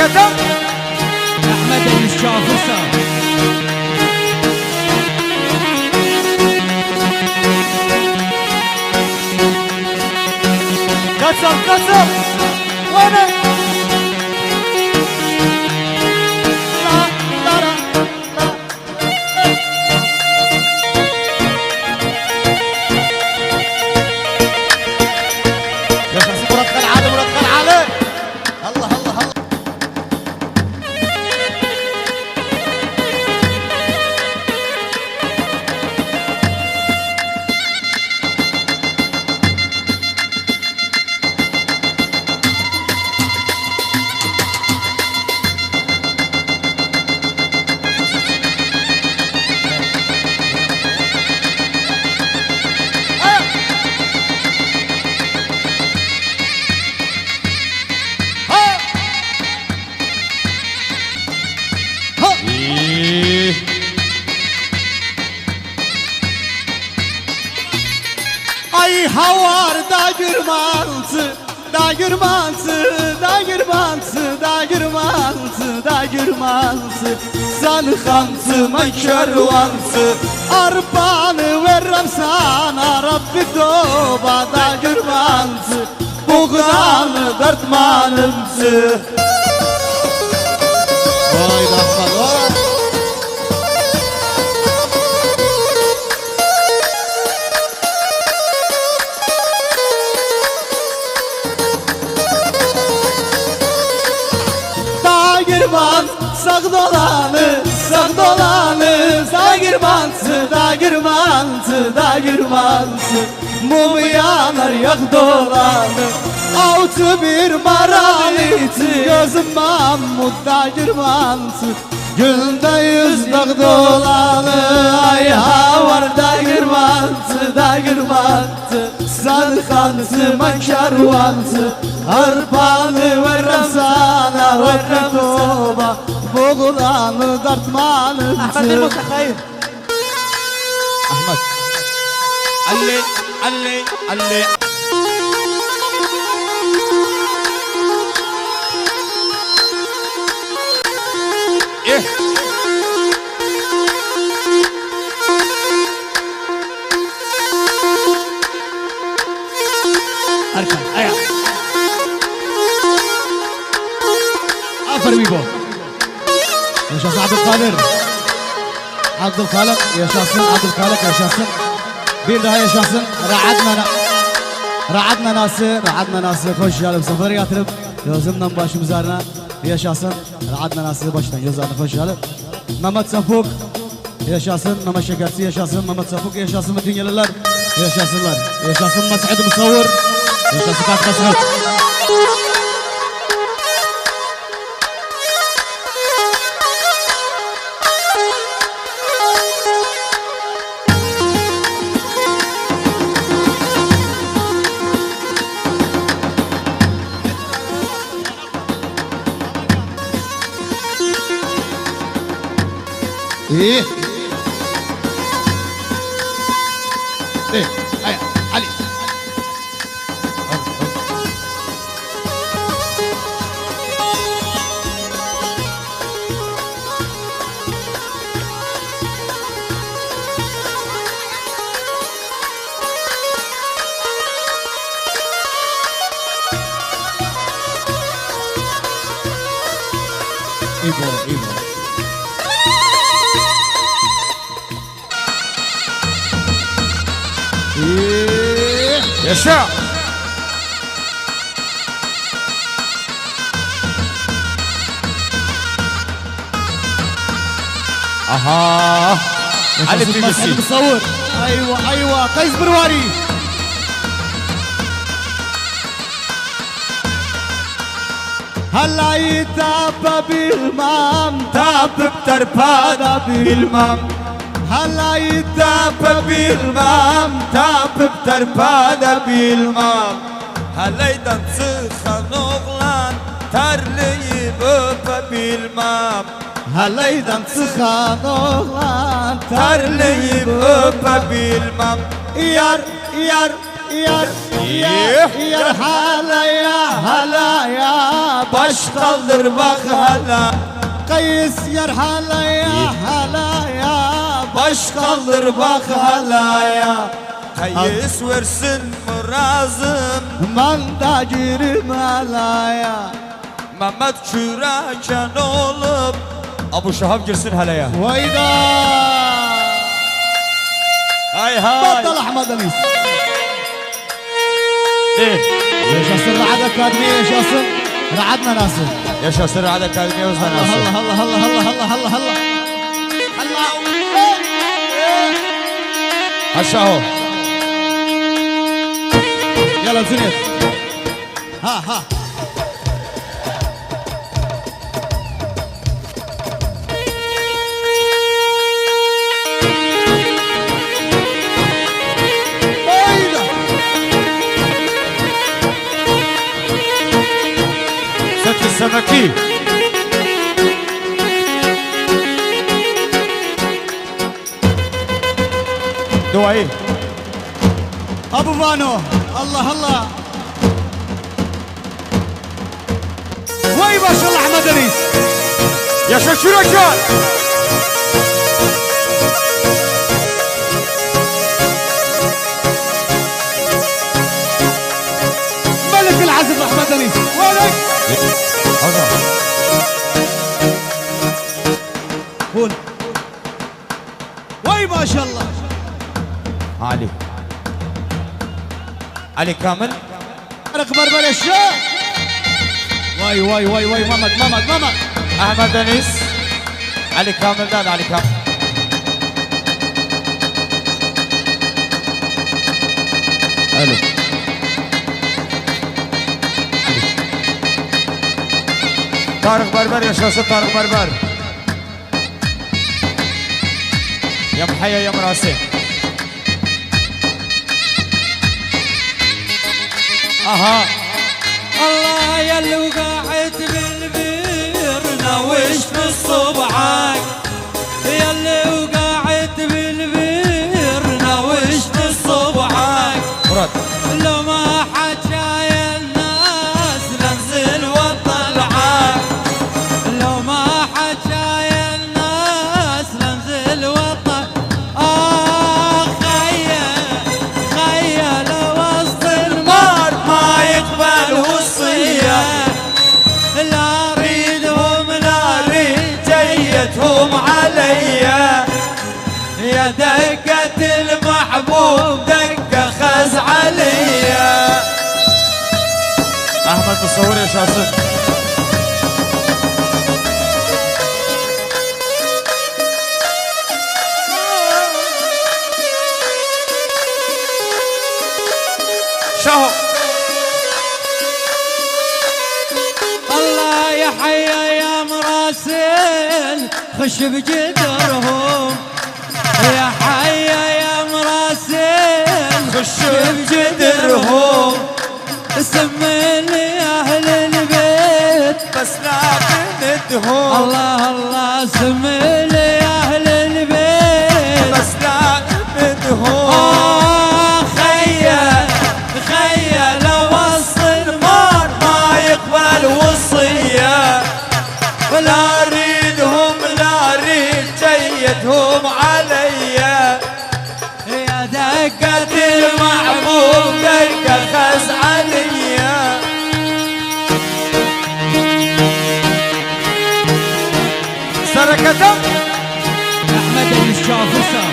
كتب أحمد الشافرسة كتب وانا يا شخص مرتل عالي مرتل عالي الله الله الله Ay havar da girmansı Sanıkansı mankervansı Arpanı veririm sana Rabbi doba da girmansı Buğdanı dertmanımsı Vay rahman vay girman sağ dolanı da girmansı mum yanar yak dolanı altı bir maraliti gözüm Mahmut da girmansı günde yüz dağ dolanı ay havar da girmansı sanıkansı mankervansı arpanı veririm sana veririm toba buğdanı dartmanımsı أحمد المتخيل أحمد علي إيه أركان أيا أفر بيبو يا شخص عبد الخالق يا شخص عبد الخالق يا شخص بير ده يا شخص رعدنا ناس خوش جالب سفر ياترب يوزمنا باش مزارنا يا شخص رعدنا ناس باشنا يوزارنا خوش جالب محمد صفوق يا شخص محمد شكرتي يا شخص محمد صفوق يا شخص الدنيا لله يا شخص مسعود مصور يا شخص كات مسعود إيه أيا علي إيبو يا شعب اها علي في مسي مصور ايوه قيس برواري هلا يتاب بالمام تاب بتربادا بالمام هلا يتاب بالمام تاب بتربادا بالمام هلا يدنس خنوغلان ترلي بوب بالمام هلا يدنس خنوغلان ترلي بوب بالمام يار يار يا هلا يا هلا يا baş kaldır bak hala. قيس يا هلا يا هلا يا Baş kaldır bak hala ya. Kayıs versin murazım. من تاجرم هلايا Mehmet Çüreken olup Abu Şahap girsin hele ya. ويدا Hay hay. بطل احمد انيس إيه. يشاصر رعد اكاديميه يشاصر رعدنا ناصر Yaşasın Ra'da Akademiye Uzman الله Nasır. الله الله الله الله الله الله الله Aşağı. يلا زنيد ها ها ويدا Set Semeki. Duayı. ابو فانو الله الله وي ما شاء الله احمد انيس Yaşa Çüreken. ملك العزف احمد انيس وينك Hazır. قول وي ما شاء الله Ali. Ali Kamil. اكبر بالاشياء واي واي واي واي مامد مامد مامد Ahmet Deniz. Ali Kamil'den Ali Kamil. Ali. Tarık Berber yaşasın Tarık Berber. Ya Muhayya ya Murasi. Aha. الله يا اللي وقعت بالبير ناوشت الصبعك يا اللي وقعت بالبير ناوشت الصبعك Murat. لو ما حكايا الناس ننزل واطلعك لو ما حكايا الناس ننزل واطلع خيا خيا لو وسط المار ما يقبل وصية لا اريدهم لا اريد جيتهم عليا يا دقة المحبوب دقة خز عليا Ahmet Musavvur yaşasın. Şaho. الله يا حيا يا مراسل خش بجدرهم يا حيا يا مراسل خش بجدرهم سمي اهل البيت بس لا بندهم الله الله سمي اهل البيت بس لا بندهم خيا خيا لو وسط المار ما يقبل وصيه لا اريدهم لا اريد جيتهم عليا يا دقة المحبوب دقة خز عليا سركتم احمد الشافسة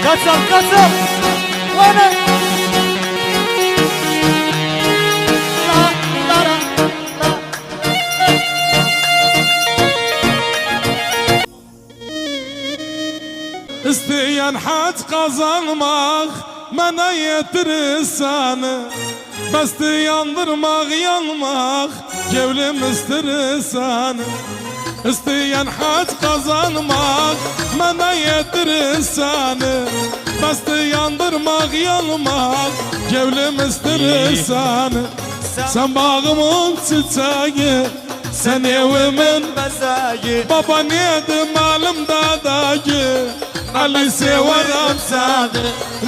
كسر كسر وانا لا لا لا İsteyen hac kazanmak Mene yetir sana Besti yandırmak yanmak Kevlim istir sana İsteyen hac kazanmak Mene yetir sana Besti yandırmak yanmak Kevlim istir sana Sen bağımın çiçeği sen evimin Mesajı Baba neydi malum dadayı Ali severim seni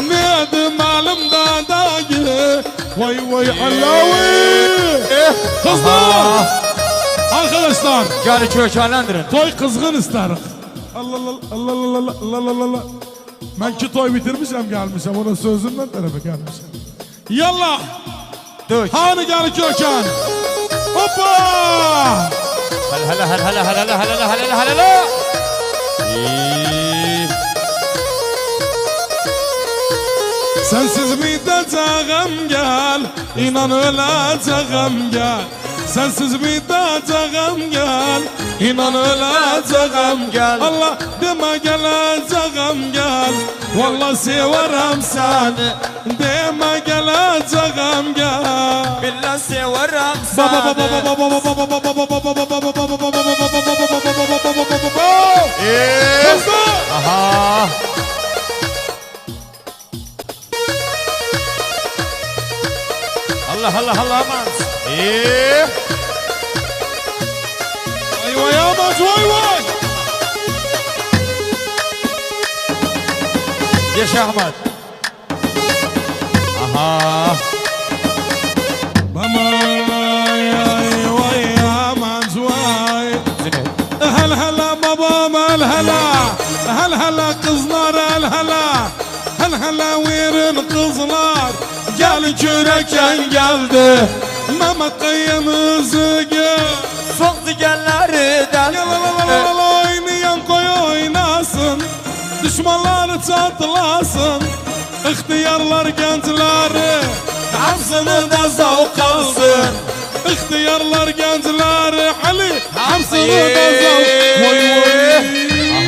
Neydi malum dadayı Vay vay Allahi Kızlar Arkadaşlar Gel köşelendirin. toy kızgın isterik Allah Allah Allah Allah Allah Allah Allah Ben ki toy bitirmişim gelmişim Onun sözünden tarafa gelmişim Yallah Dök. Hani gel köken Hoppa Hala hala hala hala hala hala hala hala hala. Sensiz biteceğim gel İnan öleceğim gel Sensiz biteceğim gel İnan öleceğim gel Allah deme geleceğim gel Vallahi severim seni Deme geleceğim gel Billah severim Baba baba seni. baba baba baba baba baba baba baba baba Aha. Allah Allah Allah aman. Vay vay amaz vay vay Yaşa Ahmet. Aha. Mama vay vay amaz vay Zine. Hel hela babam hel hela Hel hela kızlar hel hela Hel hela verin kızlar Gel küreken geldi Mehmet kıyımızı gel Son zigenlerden. Yalalala oynayan koy oynasın Düşmanlar çatlasın İhtiyarlar gençleri Hamsını da zavk alsın İhtiyarlar gençleri Ali Hamsını da zavk Vay vay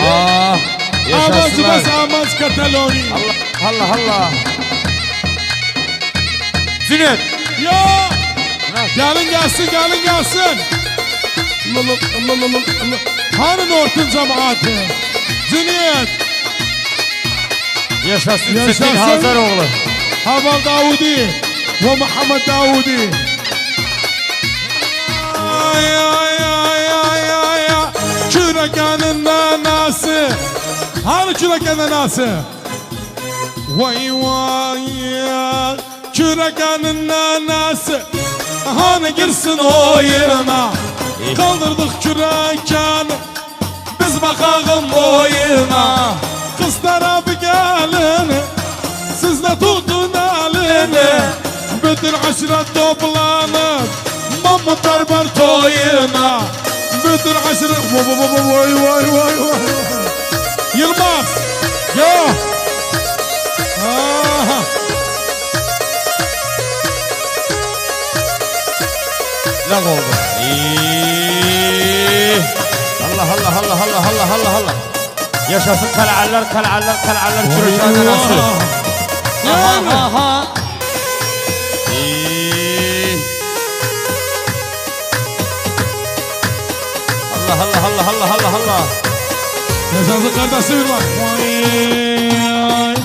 Aha. Amaç Yaşasınlar. bas amaç Kataloni Allah Allah Allah. Zine. Ya Gelin gelsin gelin gelsin Hani Nortun cemaati Züniyet Yaşasın Yaşasın. Setin Hazaroğlu. Haval Davudi ve Muhammed Davudi Ay ay ay ay ay ay Kürekenin nanası Hani kürekenin nanası Vay vay ya Kürekenin nanası Hani girsin oyuna Kaldırdık küreken Biz bakalım boyuna Kız tarafı gelin Siz de tutun elini Bütün aşiret toplanıp Mahmut Berber toyuna Bütün aşiret Vay vay vay vay Yılmaz Ya Aha. Lan oldu. Allah Allah Allah Allah Allah Allah Allah. Yaşasın kalaller kalaller kalaller çürüşen nasıl? Yani. Aha. Allah Allah Allah Allah Allah Allah. Yaşasın kardeşim var. Vay.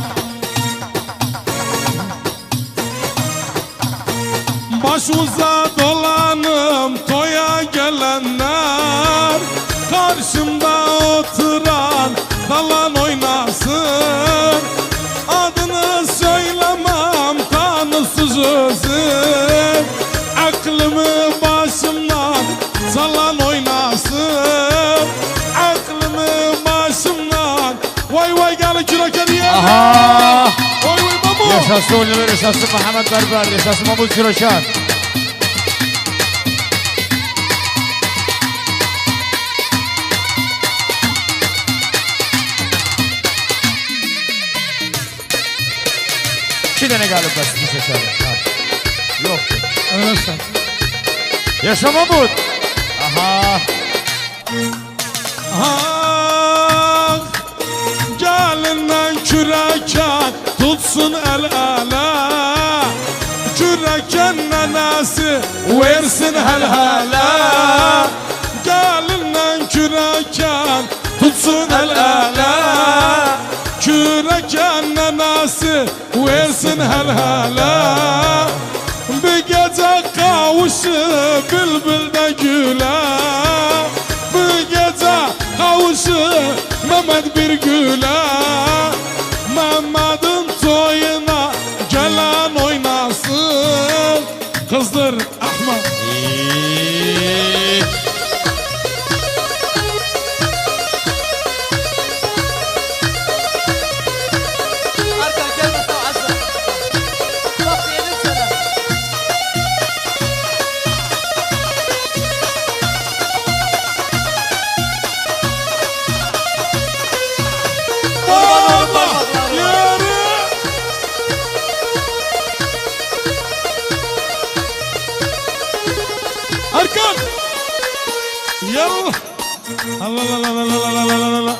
Başımıza dolanım toya gelenler Karşımda oturan kalan oynasın Adını söylemem tanısız özüm Aklımı başımdan salan oynasın Aklımı başımdan Vay vay gel kürekeriye Aha. Vay vay baba Yaşasın oyunlar yaşasın Muhammed Berber yaşasın Mahmut Çürüşen. İki tane galip basını seçelim. Yok. Öyle sen Yaşa Mahmut. Aha. Ah, gelinden küreken tutsun el ele Küreken nenesi versin hel hele Gelinden küreken tutsun el ele Küreken nenesi versin hel hele Bir gece kahve kavuşu bülbül de güle. Bu gece kavuşu Mehmet bir güle. Mehmet'in toyuna gelen oynasın. Kızdır Ahmet. Arkan gel Mustafa Aslan. Bak yedim sana. Allah yürü. Arkan. Yallah. Allah Allah Allah Allah Allah Allah Allah.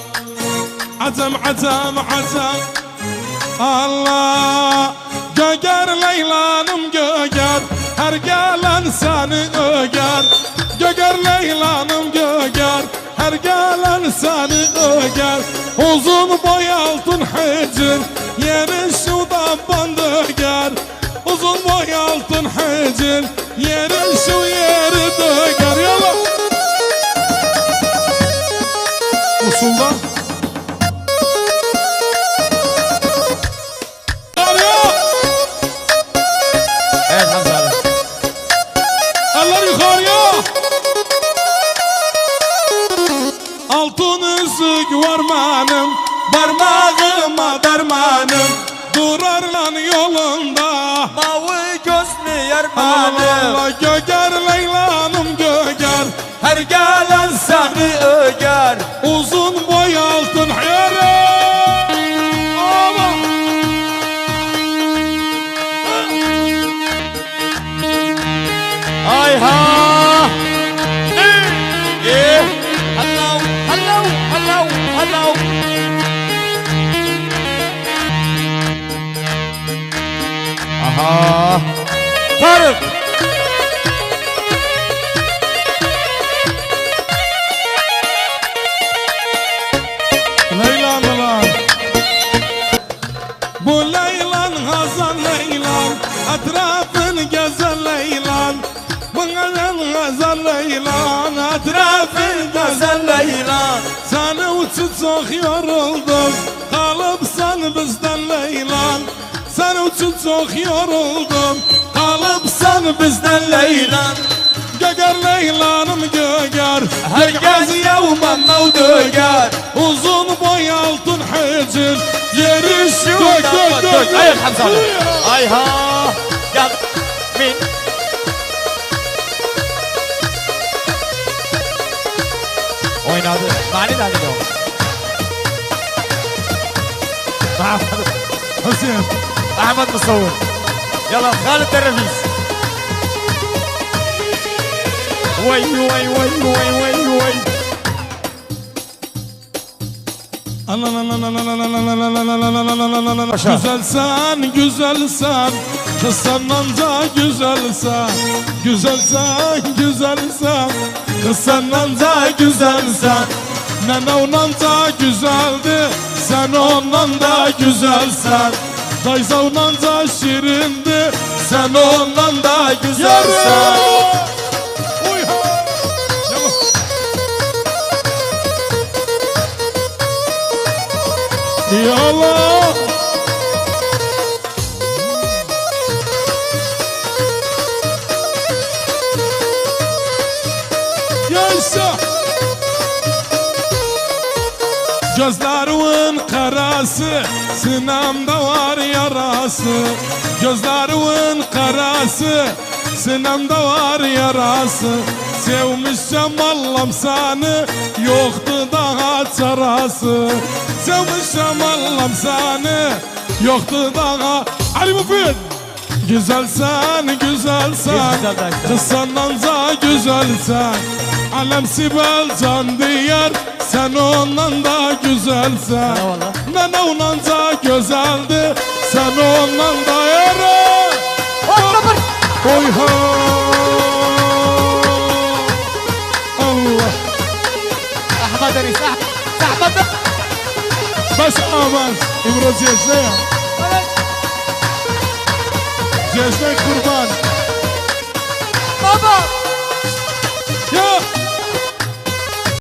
Azam azam azam. Allah. Göger Leyla'nım göger. Her gelen seni öger. Göger Leyla'nım göger. Her gelen seni öger. Uzun boy altın hecir. Yeri şuda bandı ger. Uzun boy altın hecir. Yeri şu yeri döger. Yallah. Usulda. Arıyor. Evet Hamza abi. Eller yukarıya. Altın üzük var benim, parmağıma dermanım. Durar lan yolunda. Mavi gözlü Allah yermenim. Allah göger Leyla'nım göger. Her gelen seni öger. Uzun boy altın yere. Aman. Ay ha. Hello, hello, hello, hello. Aha. Tarık. Leylan lan. Bu Leylan Hazan Leylan. Etrafın gezen Leylan. Bu Hazan Leylan. Etrafın gezen Leylan. Sana uçu çok yoruldum. Kalıpsan bizden Leylan. Sana uçu çok yoruldum. Kalıpsan bizden Leylan. Göger Leylanım göger. Herkes yavma mevdöger. Uzun boy altın hecir. Yeri şu Dök. Evet Hamza abi. Ay ha. Gel. Min. Oynadı. Mani de o. Hüseyin. Ahmet Musavur. Yalla Halid Derviş. Vay vay vay vay vay vay. Paşa. Güzelsen, güzelsen, kız senden güzelsen. Güzelsen, güzelsen, kız senden güzelsen. Nene ondan da güzeldi, sen ondan da güzelsen. Dayza ondan da şirindi, sen ondan da güzelsen. Ya Allah. Yaşa. Gözlerimin karası, sinemde var yarası. Gözlerimin karası, sinemde var yarası. Sevmişim Allah'ım seni, yoktu daha çarası. Sevmişim Allah'ım seni, yoktu daha. Ali Müfit. Güzelsen, güzelsen, kız senden da güzelsen. Alem Sibel can diyer, sen ondan da güzelsen. Nene ondan da güzeldi, sen ondan da yere. Oy ha. Allah. Ahmet Enis, Ahmet. Baş aman, İmroz Cejne ya. Cejne kurban. Baba. Ya